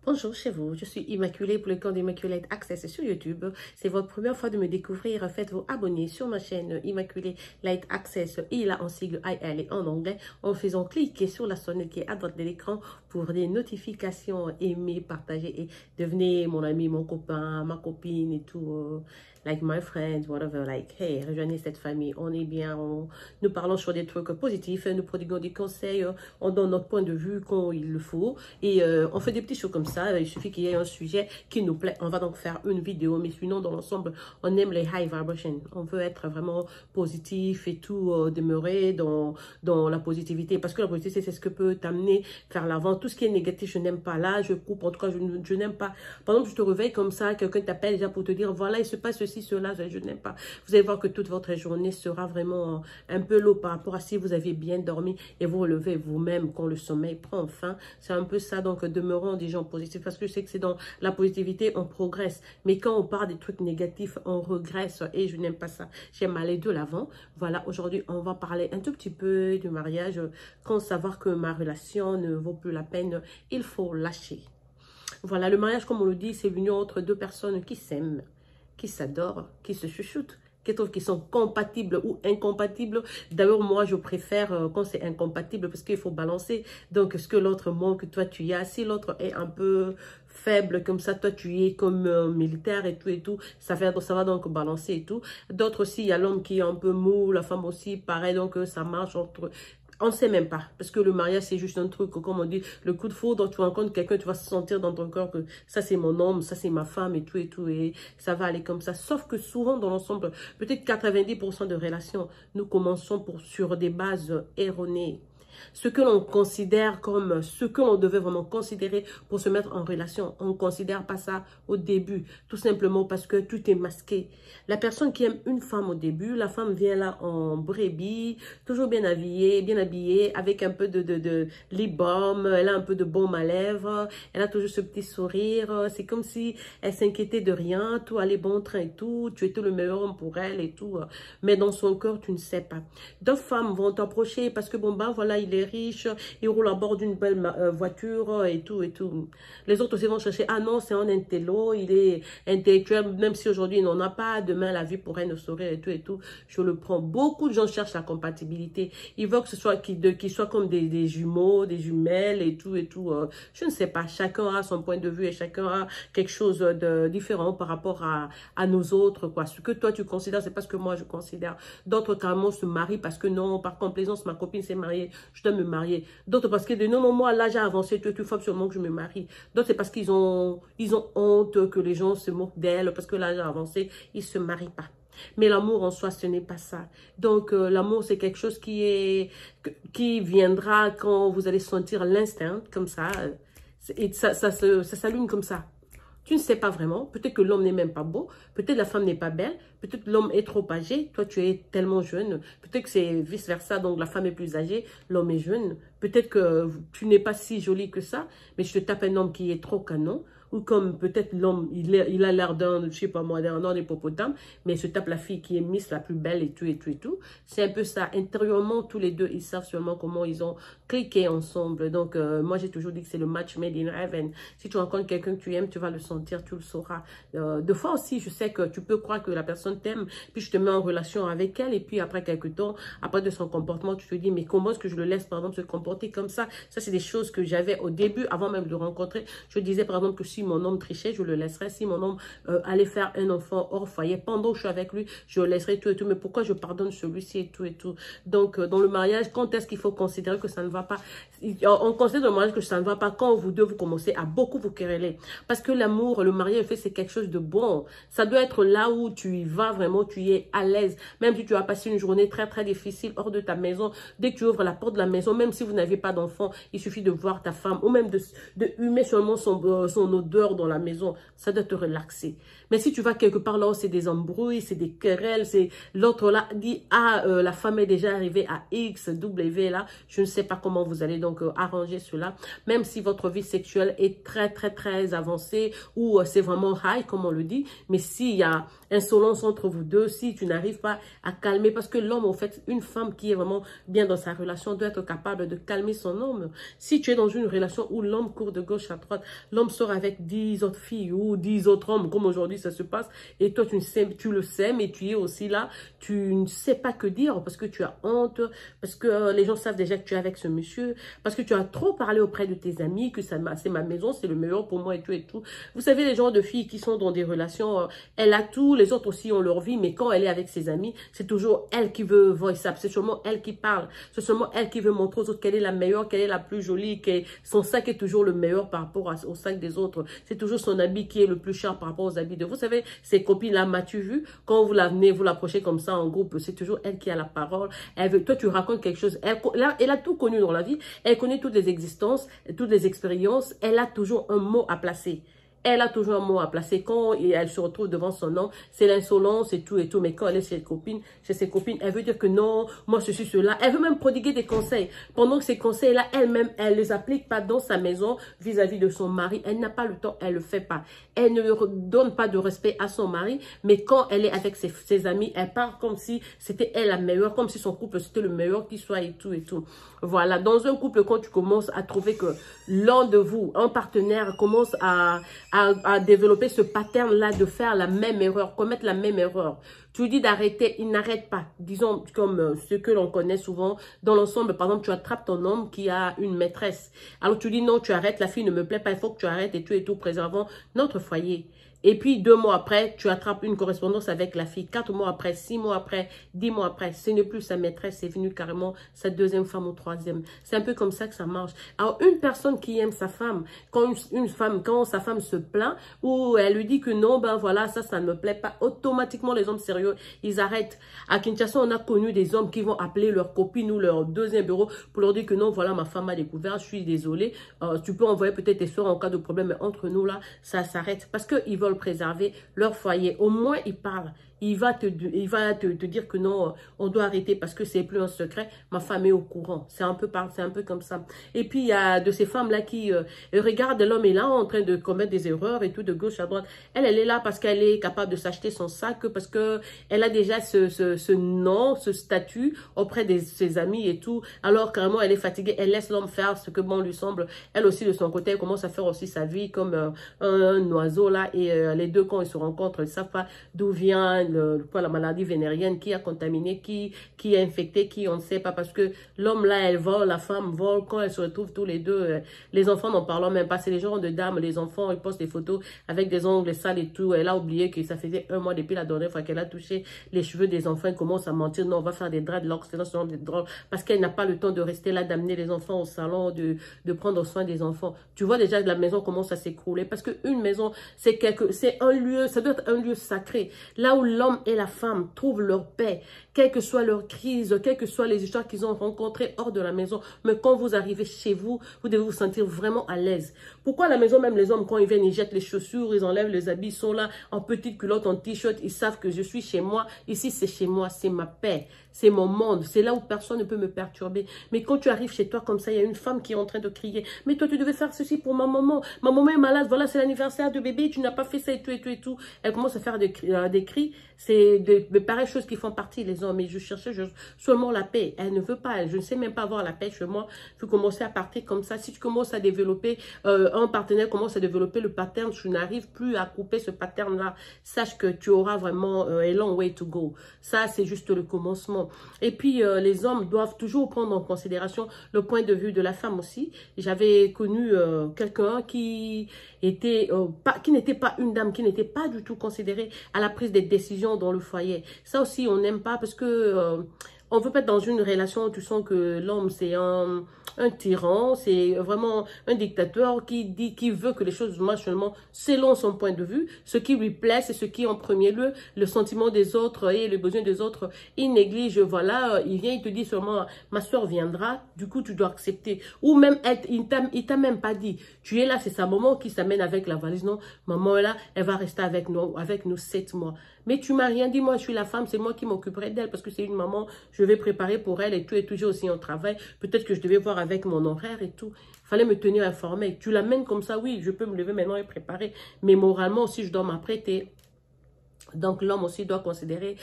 Bonjour chez vous, je suis Immaculée pour le compte d'Immaculate Access sur YouTube. C'est votre première fois de me découvrir, faites-vous abonner sur ma chaîne Immaculate Light Access. Il a en sigle IL et en anglais en faisant cliquer sur la sonnette qui est à droite de l'écran pour des notifications, aimer, partager et devenez mon ami, mon copain, ma copine et tout. Like my friend, whatever, like, hey, rejoignez cette famille, on est bien, nous parlons sur des trucs positifs, nous prodiguons des conseils, on donne notre point de vue quand il le faut, et on fait des petits shows comme ça, il suffit qu'il y ait un sujet qui nous plaît, on va donc faire une vidéo, mais sinon, dans l'ensemble, on aime les high vibrations, on veut être vraiment positif et tout, demeurer dans la positivité, parce que la positivité, c'est ce que peut t'amener vers l'avant, tout ce qui est négatif, je n'aime pas, là, je coupe, en tout cas, je n'aime pas, par exemple, je te réveille comme ça, quelqu'un t'appelle déjà pour te dire, voilà, il se passe ceci, cela, je n'aime pas. Vous allez voir que toute votre journée sera vraiment un peu low par rapport à si vous aviez bien dormi et vous relevez vous-même quand le sommeil prend fin. C'est un peu ça, donc demeurons des gens positifs parce que je sais que c'est dans la positivité, on progresse. Mais quand on parle des trucs négatifs, on regresse et je n'aime pas ça. J'aime aller de l'avant. Voilà, aujourd'hui, on va parler un tout petit peu du mariage. Quand savoir que ma relation ne vaut plus la peine, il faut lâcher. Voilà, le mariage, comme on le dit, c'est l'union entre deux personnes qui s'aiment, qui s'adorent, qui se chuchotent, qui sont compatibles ou incompatibles. D'ailleurs, moi, je préfère quand c'est incompatible parce qu'il faut balancer. Donc, ce que l'autre manque, toi, tu y as. Si l'autre est un peu faible comme ça, toi, tu y es comme militaire et tout, ça va donc balancer et tout. D'autres aussi, il y a l'homme qui est un peu mou, la femme aussi, pareil, donc ça marche entre... On ne sait même pas, parce que le mariage, c'est juste un truc, comme on dit, le coup de foudre, tu rencontres quelqu'un, tu vas sentir dans ton corps que ça, c'est mon homme, ça, c'est ma femme, et ça va aller comme ça. Sauf que souvent, dans l'ensemble, peut-être 90% de relations, nous commençons sur des bases erronées. Ce que l'on considère comme ce que l'on devait vraiment considérer pour se mettre en relation. On ne considère pas ça au début, tout simplement parce que tout est masqué. La personne qui aime une femme au début, la femme vient là en brebis, toujours bien habillée, avec un peu de lip balm, elle a un peu de baume à lèvres, elle a toujours ce petit sourire, c'est comme si elle s'inquiétait de rien, tout allait bon train et tout, tu étais le meilleur homme pour elle et tout, mais dans son cœur, tu ne sais pas. D'autres femmes vont t'approcher parce que bon, bah voilà, il est riche, il roule à bord d'une belle voiture et tout. Les autres aussi vont chercher, ah non, c'est un intello, il est intellectuel, même si aujourd'hui il n'en a pas, demain la vie pourrait nous sourire et tout. Je le prends. Beaucoup de gens cherchent la compatibilité. Ils veulent que ce soit qu'ils soient comme des jumeaux, des jumelles et tout. Je ne sais pas, chacun a son point de vue et chacun a quelque chose de différent par rapport à nos autres, quoi. Ce que toi tu considères, c'est pas ce que moi je considère. D'autres carrément se marient parce que non, par complaisance, ma copine s'est mariée, je dois me marier. D'autres parce que non, moi, là, j'ai avancé, il faut absolument que je me marie. D'autres, c'est parce qu'ils ont honte que les gens se moquent d'elle, parce que là, j'ai avancé, ils ne se marient pas. Mais l'amour en soi, ce n'est pas ça. Donc, l'amour, c'est quelque chose qui viendra quand vous allez sentir l'instinct, comme ça, et ça s'allume comme ça. Tu ne sais pas vraiment. Peut-être que l'homme n'est même pas beau. Peut-être la femme n'est pas belle. Peut-être l'homme est trop âgé. Toi, tu es tellement jeune. Peut-être que c'est vice-versa. Donc, la femme est plus âgée. L'homme est jeune. Peut-être que tu n'es pas si jolie que ça. Mais je te tape un homme qui est trop canon. Ou comme peut-être l'homme, il a l'air d'un, je sais pas moi, d'un hippopotame. Mais il se tape la fille qui est Miss la plus belle et tout. C'est un peu ça. Intérieurement, tous les deux, ils savent seulement comment ils ont cliqué ensemble. Donc, moi, j'ai toujours dit que c'est le match made in heaven. Si tu rencontres quelqu'un que tu aimes, tu vas le sentir, tu le sauras. Deux fois aussi, je sais que tu peux croire que la personne t'aime, puis je te mets en relation avec elle, et puis après quelques temps, après de son comportement, tu te dis, mais comment est-ce que je le laisse, par exemple, se comporter comme ça? Ça, c'est des choses que j'avais au début, avant même de le rencontrer. Je disais, par exemple, que si mon homme trichait, je le laisserais. Si mon homme allait faire un enfant hors foyer, pendant que je suis avec lui, je le laisserai tout. Mais pourquoi je pardonne celui-ci et tout. Donc, dans le mariage, quand est-ce qu'il faut considérer que ça ne va pas? On considère dans le mariage que ça ne va pas quand vous deux, vous commencez à beaucoup vous quereller. Parce que l'amour, le mariage, c'est quelque chose de bon. Ça doit être là où tu y vas vraiment, tu y es à l'aise. Même si tu as passé une journée très, très difficile hors de ta maison, dès que tu ouvres la porte de la maison, même si vous n'avez pas d'enfant, il suffit de voir ta femme ou même de humer seulement son odeur dans la maison. Ça doit te relaxer. Mais si tu vas quelque part là où c'est des embrouilles, c'est des querelles, c'est l'autre là dit, ah, la femme est déjà arrivée à X, W là, je ne sais pas comment vous allez donc arranger cela. Même si votre vie sexuelle est très, très, très avancée ou c'est vraiment high, comme on le dit, mais s'il y a insolence entre vous deux, si tu n'arrives pas à calmer, parce que l'homme, en fait, une femme qui est vraiment bien dans sa relation doit être capable de calmer son homme. Si tu es dans une relation où l'homme court de gauche à droite, l'homme sort avec 10 autres filles ou 10 autres hommes, comme aujourd'hui ça se passe, et toi tu le sais, mais tu es aussi là, tu ne sais pas que dire, parce que tu as honte, parce que les gens savent déjà que tu es avec ce monsieur, parce que tu as trop parlé auprès de tes amis, que c'est ma maison, c'est le meilleur pour moi et tout et tout. Vous savez, les genres de filles qui sont dans des relations, elle a tout, les autres aussi ont leur vie, mais quand elle est avec ses amis, c'est toujours elle qui veut voice up, c'est seulement elle qui parle, c'est seulement elle qui veut montrer aux autres qu'elle est la meilleure, qu'elle est la plus jolie, que son sac est toujours le meilleur par rapport au sac des autres. C'est toujours son habit qui est le plus cher par rapport aux habits de vous. Savez, ces copines-là, m'as-tu vu? Quand vous la venez, vous l'approchez comme ça en groupe, c'est toujours elle qui a la parole. Elle veut, toi, tu racontes quelque chose. Elle a tout connu dans la vie. Elle connaît toutes les existences, toutes les expériences. Elle a toujours un mot à placer. Elle a toujours un mot à placer. Quand elle se retrouve devant son nom, c'est l'insolence et tout et tout. Mais quand elle est chez ses copines, elle veut dire que non, moi je suis cela. Elle veut même prodiguer des conseils. Pendant que ces conseils-là, elle-même, elle les applique pas dans sa maison vis-à-vis de son mari. Elle n'a pas le temps, elle le fait pas. Elle ne donne pas de respect à son mari. Mais quand elle est avec ses amis, elle parle comme si c'était elle la meilleure, comme si son couple c'était le meilleur qui soit et tout et tout. Voilà. Dans un couple, quand tu commences à trouver que l'un de vous, un partenaire, commence à développer ce pattern-là de faire la même erreur, commettre la même erreur. Tu lui dis d'arrêter, il n'arrête pas. Disons, comme ce que l'on connaît souvent dans l'ensemble. Par exemple, tu attrapes ton homme qui a une maîtresse. Alors, tu dis non, tu arrêtes, la fille ne me plaît pas, il faut que tu arrêtes et tout, préservant notre foyer. Et puis, 2 mois après, tu attrapes une correspondance avec la fille. 4 mois après, 6 mois après, 10 mois après. Ce n'est plus sa maîtresse, c'est venu carrément sa deuxième femme ou troisième. C'est un peu comme ça que ça marche. Alors, une personne qui aime sa femme, quand sa femme se plaint, ou elle lui dit que non, ben voilà, ça ne me plaît pas, automatiquement, les hommes sérieux, ils arrêtent. À Kinshasa, on a connu des hommes qui vont appeler leur copine ou leur deuxième bureau pour leur dire que non, voilà, ma femme a découvert, je suis désolée. Tu peux envoyer peut-être tes soeurs en cas de problème, mais entre nous, là, ça s'arrête. Parce qu'ils veulent préserver leur foyer. Au moins, ils parlent. Il va te dire que non, on doit arrêter parce que c'est plus un secret. Ma femme est au courant. C'est un peu comme ça. Et puis, il y a de ces femmes-là qui regardent l'homme est là en train de commettre des erreurs et tout de gauche à droite. Elle est là parce qu'elle est capable de s'acheter son sac, parce que elle a déjà ce nom, ce statut auprès de ses amis et tout. Alors, carrément, elle est fatiguée. Elle laisse l'homme faire ce que bon lui semble. Elle aussi, de son côté, elle commence à faire aussi sa vie comme un oiseau là. Et les deux, quand ils se rencontrent, ils ne savent pas d'où vient la maladie vénérienne, qui a contaminé, qui a infecté, qui on ne sait pas, parce que l'homme là, elle vole, la femme vole, quand elles se retrouvent tous les deux, les enfants n'en parlons même pas, c'est les genres de dames, les enfants, ils postent des photos avec des ongles sales et tout, elle a oublié que ça faisait 1 mois depuis la dernière fois qu'elle a touché les cheveux des enfants, elle commence à mentir, non, on va faire des dreadlocks, c'est dans des drôles, parce qu'elle n'a pas le temps de rester là, d'amener les enfants au salon, de prendre soin des enfants. Tu vois déjà que la maison commence à s'écrouler, parce qu'une maison, c'est un lieu, ça doit être un lieu sacré, là où l'homme et la femme trouvent leur paix, quelle que soit leur crise, quelles que soient les histoires qu'ils ont rencontrées hors de la maison. Mais quand vous arrivez chez vous, vous devez vous sentir vraiment à l'aise. Pourquoi à la maison, même les hommes, quand ils viennent, ils jettent les chaussures, ils enlèvent les habits, ils sont là en petite culotte, en t-shirt, ils savent que je suis chez moi. Ici, c'est chez moi, c'est ma paix, c'est mon monde, c'est là où personne ne peut me perturber. Mais quand tu arrives chez toi comme ça, il y a une femme qui est en train de crier. Mais toi, tu devais faire ceci pour ma maman. Ma maman est malade, voilà, c'est l'anniversaire de bébé, tu n'as pas fait ça et tout et tout et tout. Elle commence à faire des cris. C'est de pareilles choses qui font partie, les hommes. Mais je cherchais seulement la paix. Elle ne veut pas, je ne sais même pas avoir la paix chez moi. Il faut commencer à partir comme ça. Si tu commences à développer, un partenaire commence à développer le pattern, tu n'arrives plus à couper ce pattern-là. Sache que tu auras vraiment a long way to go. Ça, c'est juste le commencement. Et puis, les hommes doivent toujours prendre en considération le point de vue de la femme aussi. J'avais connu quelqu'un qui n'était pas une dame, qui n'était pas du tout considérée à la prise des décisions dans le foyer. Ça aussi, on n'aime pas parce que on veut pas être dans une relation où tu sens que l'homme, c'est un tyran, c'est vraiment un dictateur qui veut que les choses marchent seulement selon son point de vue. Ce qui lui plaît, c'est ce qui est en premier lieu, le sentiment des autres et les besoins des autres. Il néglige, voilà, il vient, il te dit seulement, ma soeur viendra, du coup, tu dois accepter. Ou même, il t'a même pas dit, tu es là, c'est sa maman qui s'amène avec la valise, non, maman est là, elle va rester avec nous 7 mois. Mais tu m'as rien dit, moi je suis la femme, c'est moi qui m'occuperai d'elle parce que c'est une maman, je vais préparer pour elle et tout, et toujours aussi en travail. Peut-être que je devais voir avec mon horaire et tout. Il fallait me tenir informée. Tu l'amènes comme ça, oui, je peux me lever maintenant et préparer. Mais moralement, si je dois m'apprêter, Donc, l'homme aussi doit considérer,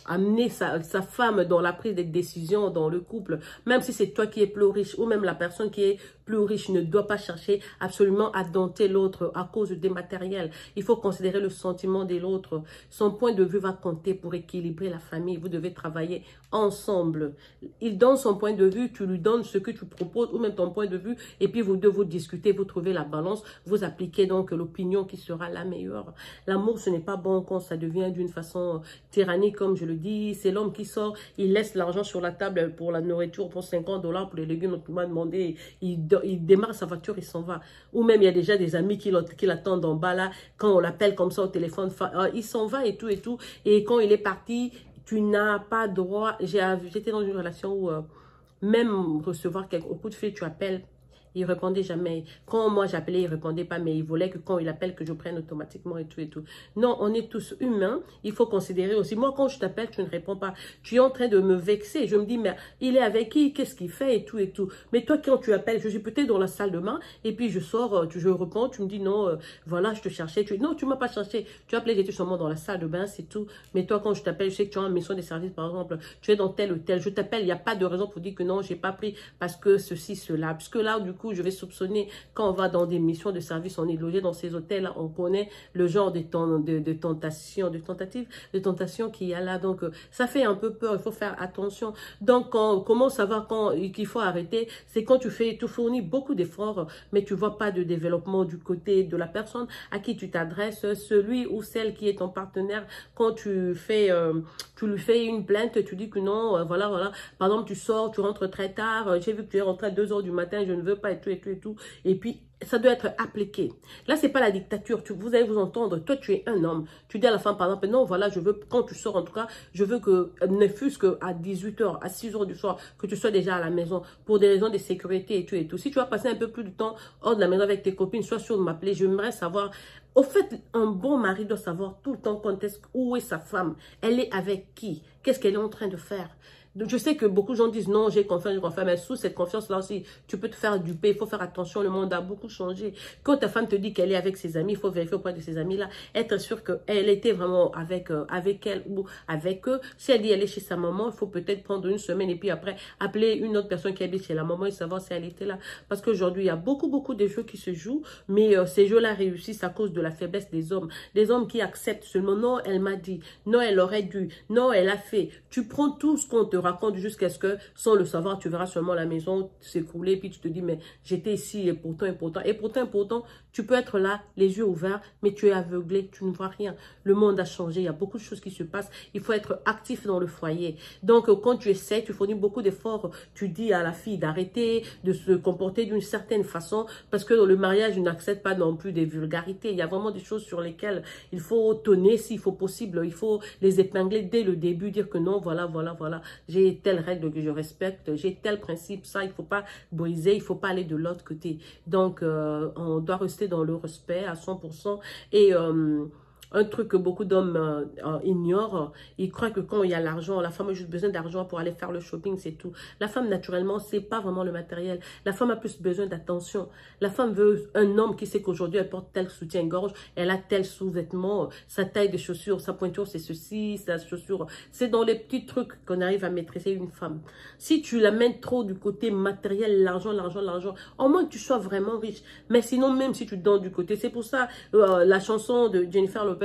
amener sa femme dans la prise des décisions dans le couple. Même si c'est toi qui es plus riche ou même la personne qui est plus riche ne doit pas chercher absolument à dompter l'autre à cause des matériels. Il faut considérer le sentiment de l'autre. Son point de vue va compter pour équilibrer la famille. Vous devez travailler ensemble. Il donne son point de vue, tu lui donnes ce que tu proposes ou même ton point de vue et puis vous deux vous discutez, vous trouvez la balance, vous appliquez donc l'opinion qui sera la meilleure. L'amour, ce n'est pas bon quand ça devient d'une façon tyrannique, comme je le dis. C'est l'homme qui sort, il laisse l'argent sur la table pour la nourriture, pour 50 $, pour les légumes, on m'a demandé, il démarre sa voiture, il s'en va. Ou même, il y a déjà des amis qui l'attendent en bas là, quand on l'appelle comme ça au téléphone, il s'en va et tout et tout. Et quand il est parti, tu n'as pas droit. J'étais dans une relation où même recevoir au coup de fil, tu appelles. Il répondait jamais. Quand moi j'appelais, il répondait pas, mais il voulait que quand il appelle, que je prenne automatiquement et tout et tout. Non, on est tous humains. Il faut considérer aussi. Moi, quand je t'appelle, tu ne réponds pas. Tu es en train de me vexer. Je me dis, mais il est avec qui? Qu'est-ce qu'il fait et tout et tout. Mais toi, quand tu appelles, je suis peut-être dans la salle de bain et puis je sors, je réponds, tu me dis non, voilà, je te cherchais. Non, tu m'as pas cherché. Tu as appelé, j'étais seulement dans la salle de bain, c'est tout. Mais toi, quand je t'appelle, je sais que tu as une mission de service, par exemple, tu es dans tel ou tel. Je t'appelle, il n'y a pas de raison pour dire que non, j'ai pas pris parce que ceci, cela. Puisque là, du coup, je vais soupçonner quand on va dans des missions de service, on est logé dans ces hôtels, on connaît le genre de tentation qu'il y a là. Donc, ça fait un peu peur, il faut faire attention. Donc, comment savoir qu'il faut arrêter? C'est quand tu fournis beaucoup d'efforts, mais tu vois pas de développement du côté de la personne à qui tu t'adresses, celui ou celle qui est ton partenaire. Quand tu lui fais une plainte, tu dis que non, voilà. Par exemple, tu sors, tu rentres très tard, j'ai vu que tu es rentré à 2 h du matin, je ne veux pas et tout et tout et tout. Et puis, ça doit être appliqué. Là, c'est pas la dictature. Vous allez vous entendre. Toi, tu es un homme. Tu dis à la femme, par exemple, non, voilà, je veux, quand tu sors, en tout cas, je veux que, ne fût-ce qu'à 18 h, à 6 h du soir, que tu sois déjà à la maison pour des raisons de sécurité et tout et tout. Si tu vas passer un peu plus de temps hors de la maison avec tes copines, sois sûr de m'appeler. J'aimerais savoir. Au fait, un bon mari doit savoir tout le temps où est sa femme. Elle est avec qui? Qu'est-ce qu'elle est en train de faire? Donc, je sais que beaucoup de gens disent non, j'ai confiance, mais sous cette confiance-là aussi, tu peux te faire duper, il faut faire attention, le monde a beaucoup changé. Quand ta femme te dit qu'elle est avec ses amis, il faut vérifier auprès de ses amis-là, être sûr qu'elle était vraiment avec elle ou avec eux. Si elle dit qu'elle est chez sa maman, il faut peut-être prendre une semaine et puis après appeler une autre personne qui habite chez la maman et savoir si elle était là. Parce qu'aujourd'hui, il y a beaucoup de jeux qui se jouent, mais ces jeux-là réussissent à cause de la faiblesse des hommes. Des hommes qui acceptent seulement, non, elle m'a dit, non, elle aurait dû, non, elle a fait. Tu prends tout ce qu'on te raconte jusqu'à ce que, sans le savoir, tu verras seulement la maison s'écrouler, puis tu te dis, mais j'étais ici et pourtant, tu peux être là, les yeux ouverts, mais tu es aveuglé, tu ne vois rien. Le monde a changé, il y a beaucoup de choses qui se passent, il faut être actif dans le foyer. Donc, quand tu essaies, tu fournis beaucoup d'efforts, tu dis à la fille d'arrêter, de se comporter d'une certaine façon, parce que le mariage n'accepte pas non plus des vulgarités. Il y a vraiment des choses sur lesquelles il faut tonner, s'il faut possible, il faut les épingler dès le début, dire que non, voilà, j'ai telle règle que je respecte, j'ai tel principe, ça, il ne faut pas briser, il ne faut pas aller de l'autre côté. Donc, on doit rester dans le respect à 100%. Et un truc que beaucoup d'hommes ignorent, ils croient que quand il y a l'argent, la femme a juste besoin d'argent pour aller faire le shopping, c'est tout. La femme, naturellement, c'est pas vraiment le matériel. La femme a plus besoin d'attention. La femme veut un homme qui sait qu'aujourd'hui, elle porte tel soutien-gorge, elle a tel sous-vêtement, sa taille de chaussures, sa pointure, c'est ceci, sa chaussure. C'est dans les petits trucs qu'on arrive à maîtriser une femme. Si tu l'amènes trop du côté matériel, l'argent, au moins que tu sois vraiment riche. Mais sinon, même si tu donnes du côté, c'est pour ça, la chanson de Jennifer Lopez,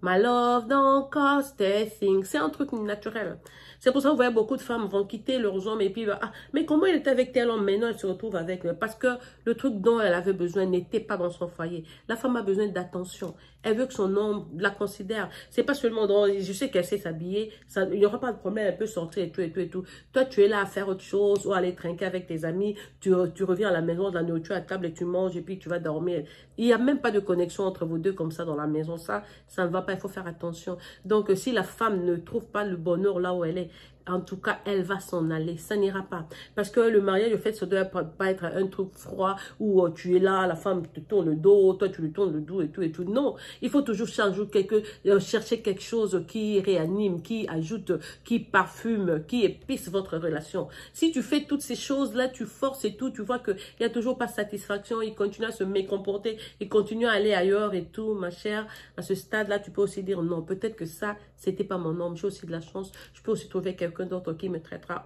My love don't cost a thing. C'est un truc naturel. C'est pour ça que vous voyez beaucoup de femmes vont quitter leurs hommes et puis, mais comment elle était avec tel homme, maintenant elle se retrouve avec, parce que le truc dont elle avait besoin n'était pas dans son foyer. La femme a besoin d'attention. Elle veut que son homme la considère. C'est pas seulement dans, je sais qu'elle sait s'habiller, il n'y aura pas de problème, elle peut sortir et tout. Toi, tu es là à faire autre chose ou aller trinquer avec tes amis, tu reviens à la maison, de la nourriture à table et tu manges et puis tu vas dormir. Il n'y a même pas de connexion entre vous deux comme ça dans la maison. Ça ne va pas, il faut faire attention. Donc, si la femme ne trouve pas le bonheur là où elle est, en tout cas, elle va s'en aller. Ça n'ira pas. Parce que le mariage, le fait, ça doit pas être un truc froid où tu es là, la femme te tourne le dos, toi tu lui tournes le dos et tout et tout. Non, il faut toujours chercher quelque chose qui réanime, qui ajoute, qui parfume, qui épice votre relation. Si tu fais toutes ces choses-là, tu forces et tout, tu vois qu'il n'y a toujours pas de satisfaction, il continue à se mécomporter, il continue à aller ailleurs et tout, ma chère. À ce stade-là, tu peux aussi dire non, peut-être que ça, c'était pas mon homme. J'ai aussi de la chance, je peux aussi trouver quelqu'un d'autre qui me traitera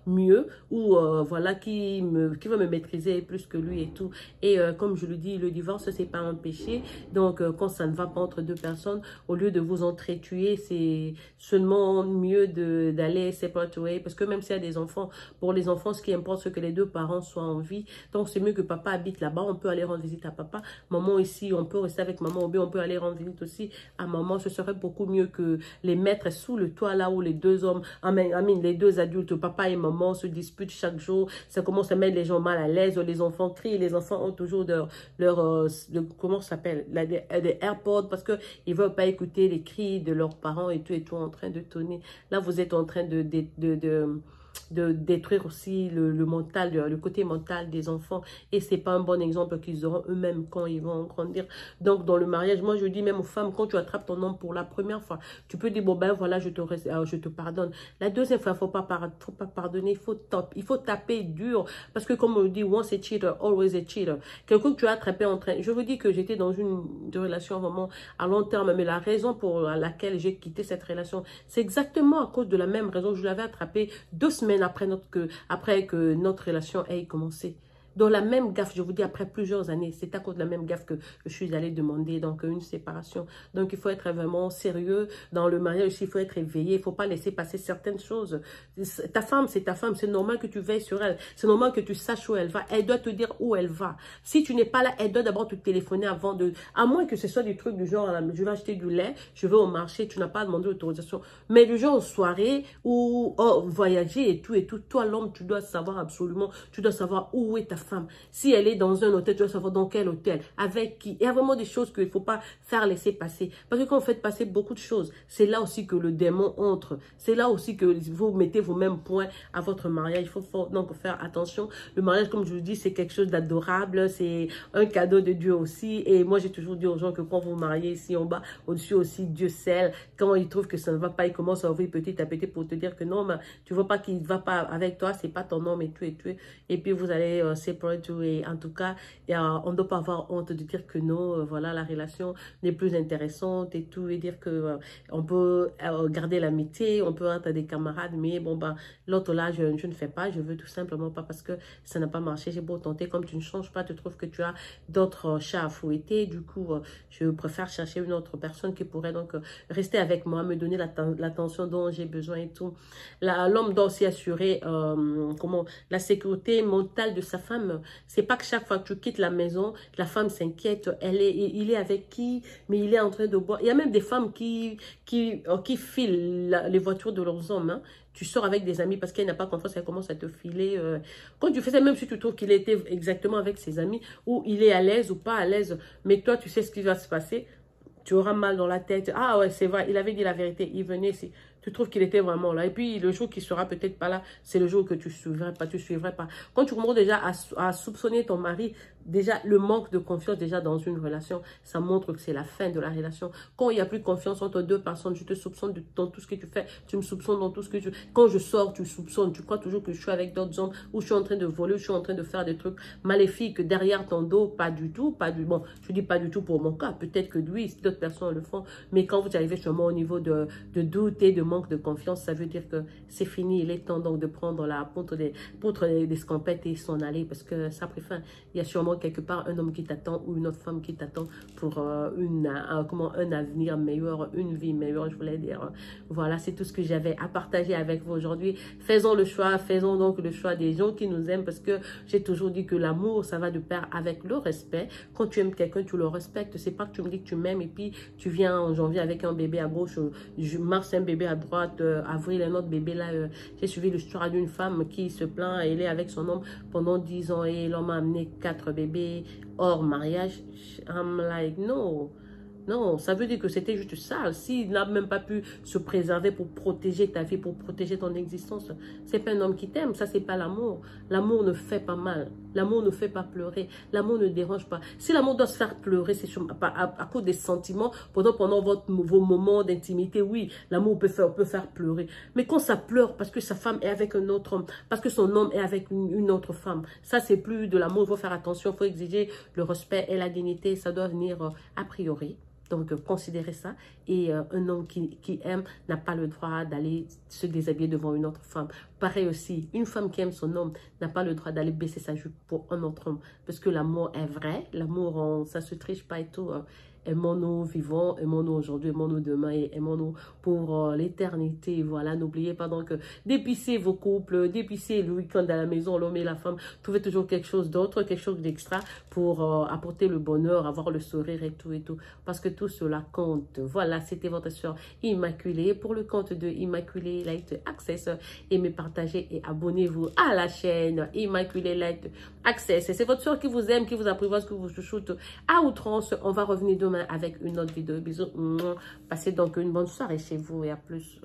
mieux, ou voilà, qui va me maîtriser plus que lui et tout. Et comme je le dis, le divorce, c'est pas un péché. Donc, quand ça ne va pas entre deux personnes, au lieu de vous entretuer, c'est seulement mieux d'aller separate way. Parce que même s'il y a des enfants, pour les enfants, ce qui importe, c'est que les deux parents soient en vie. Donc, c'est mieux que papa habite là-bas. On peut aller rendre visite à papa. Maman ici, on peut rester avec maman. Ou bien, on peut aller rendre visite aussi à maman. Ce serait beaucoup mieux que les mettre sous le toit là où les deux hommes, les deux adultes, papa et maman, se disputent chaque jour. Ça commence à mettre les gens mal à l'aise. Les enfants crient. Les enfants ont toujours comment ça s'appelle, des AirPods, parce qu'ils ne veulent pas écouter les cris de leurs parents et tout en train de tonner. Là, vous êtes en train de détruire aussi le côté mental des enfants, et c'est pas un bon exemple qu'ils auront eux-mêmes quand ils vont grandir. Donc dans le mariage, moi je dis même aux femmes, quand tu attrapes ton homme pour la première fois, tu peux dire bon ben voilà, je te pardonne. La deuxième fois, faut pas pardonner, il faut taper dur, parce que comme on dit, once a cheater, always a cheater. Quelqu'un que tu as attrapé en train, je vous dis que j'étais dans une relation vraiment à long terme, mais la raison pour laquelle j'ai quitté cette relation, c'est exactement à cause de la même raison. Je l'avais attrapé 2 semaines après que notre relation ait commencé. Dans la même gaffe, je vous dis, après plusieurs années, c'est à cause de la même gaffe que je suis allée demander donc une séparation. Donc, il faut être vraiment sérieux dans le mariage aussi, il faut être éveillé, il ne faut pas laisser passer certaines choses. Ta femme, c'est ta femme, c'est normal que tu veilles sur elle, c'est normal que tu saches où elle va, elle doit te dire où elle va. Si tu n'es pas là, elle doit d'abord te téléphoner avant de... À moins que ce soit du truc du genre, je vais acheter du lait, je vais au marché, tu n'as pas demandé l'autorisation. Mais du genre soirée ou voyager et tout, toi l'homme, tu dois savoir absolument, tu dois savoir où est ta femme. Si elle est dans un hôtel, tu dois savoir dans quel hôtel, avec qui. Il y a vraiment des choses qu'il ne faut pas faire laisser passer. Parce que quand vous faites passer beaucoup de choses, c'est là aussi que le démon entre. C'est là aussi que vous mettez vos mêmes points à votre mariage. Il faut donc faire attention. Le mariage, comme je vous dis, c'est quelque chose d'adorable. C'est un cadeau de Dieu aussi. Et moi, j'ai toujours dit aux gens que quand vous vous mariez ici en bas, au-dessus aussi, Dieu scelle. Quand il trouve que ça ne va pas, il commence à ouvrir petit à petit pour te dire que non, mais tu ne vois pas qu'il ne va pas avec toi, c'est pas ton homme et tout et tout. Et puis, vous allez et en tout cas, on ne doit pas avoir honte de dire que non, voilà, la relation n'est plus intéressante et tout, et dire que on peut garder l'amitié, on peut être des camarades, mais bon, bah, l'autre là, je ne fais pas, je veux tout simplement pas parce que ça n'a pas marché, j'ai beau tenter, comme tu ne changes pas, tu trouves que tu as d'autres chats à fouetter, du coup, je préfère chercher une autre personne qui pourrait donc rester avec moi, me donner l'attention dont j'ai besoin et tout. L'homme doit aussi assurer la sécurité mentale de sa femme. C'est pas que chaque fois que tu quittes la maison, la femme s'inquiète, il est avec qui, mais il est en train de boire. Il y a même des femmes qui filent les voitures de leurs hommes, hein. Tu sors avec des amis parce qu'elle n'a pas confiance, elle commence à te filer. Quand tu fais ça, même si tu trouves qu'il était exactement avec ses amis, ou il est à l'aise ou pas à l'aise, mais toi, tu sais ce qui va se passer, tu auras mal dans la tête. Ah ouais, c'est vrai, il avait dit la vérité, il venait ici. Tu trouves qu'il était vraiment là. Et puis, le jour qu'il sera peut-être pas là, c'est le jour que tu suivrais pas. Quand tu commences déjà à soupçonner ton mari, déjà, le manque de confiance déjà dans une relation, ça montre que c'est la fin de la relation. Quand il n'y a plus de confiance entre deux personnes, je te soupçonne dans tout ce que tu fais, tu me soupçonnes dans tout ce que tu... Quand je sors, tu soupçonnes, tu crois toujours que je suis avec d'autres hommes, ou je suis en train de voler, ou je suis en train de faire des trucs maléfiques derrière ton dos, pas du tout, bon, je dis pas du tout pour mon cas, peut-être que lui, d'autres personnes le font, mais quand vous arrivez sûrement au niveau de doute et de manque de confiance, ça veut dire que c'est fini, il est temps donc de prendre la poutre des scampettes et s'en aller, parce que ça a pris fin. Il y a sûrement quelque part un homme qui t'attend ou une autre femme qui t'attend pour un avenir meilleur, une vie meilleure, je voulais dire. Voilà, c'est tout ce que j'avais à partager avec vous aujourd'hui. Faisons donc le choix des gens qui nous aiment, parce que j'ai toujours dit que l'amour, ça va de pair avec le respect. Quand tu aimes quelqu'un, tu le respectes. C'est pas que tu me dis que tu m'aimes et puis tu viens en janvier avec un bébé à gauche, mars un bébé à droite, avril un autre bébé là. J'ai suivi l'histoire d'une femme qui se plaint, elle est avec son homme pendant 10 ans et l'homme a amené 4 bébés hors mariage. I'm like, no. Non, ça veut dire que c'était juste ça. S'il n'a même pas pu se préserver pour protéger ta vie, pour protéger ton existence, c'est pas un homme qui t'aime. Ça, c'est pas l'amour. L'amour ne fait pas mal. L'amour ne fait pas pleurer. L'amour ne dérange pas. Si l'amour doit se faire pleurer, c'est à cause des sentiments. Pendant vos moments d'intimité, oui, l'amour peut faire pleurer. Mais quand ça pleure parce que sa femme est avec un autre homme, parce que son homme est avec une autre femme, ça, c'est plus de l'amour. Il faut faire attention. Il faut exiger le respect et la dignité. Ça doit venir a priori. Donc, considérez ça. Et un homme qui aime n'a pas le droit d'aller se déshabiller devant une autre femme. Pareil aussi, une femme qui aime son homme n'a pas le droit d'aller baisser sa jupe pour un autre homme. Parce que l'amour est vrai. L'amour, ça se triche pas et tout. Aimons-nous vivants, aimons-nous aujourd'hui, aimons-nous demain et aimons-nous pour l'éternité. Voilà, n'oubliez pas donc d'épicer vos couples, d'épicer le week-end à la maison, l'homme et la femme. Trouvez toujours quelque chose d'autre, quelque chose d'extra pour apporter le bonheur, avoir le sourire et tout et tout. Parce que tout cela compte. Voilà, c'était votre soeur Immaculée pour le compte de Immaculée Light Access. Aimez, partagez et abonnez-vous à la chaîne Immaculée Light Access. C'est votre soeur qui vous aime, qui vous apprivoise, qui vous chouchoute à outrance. On va revenir demain avec une autre vidéo. Bisous. Passez donc une bonne soirée chez vous et à plus.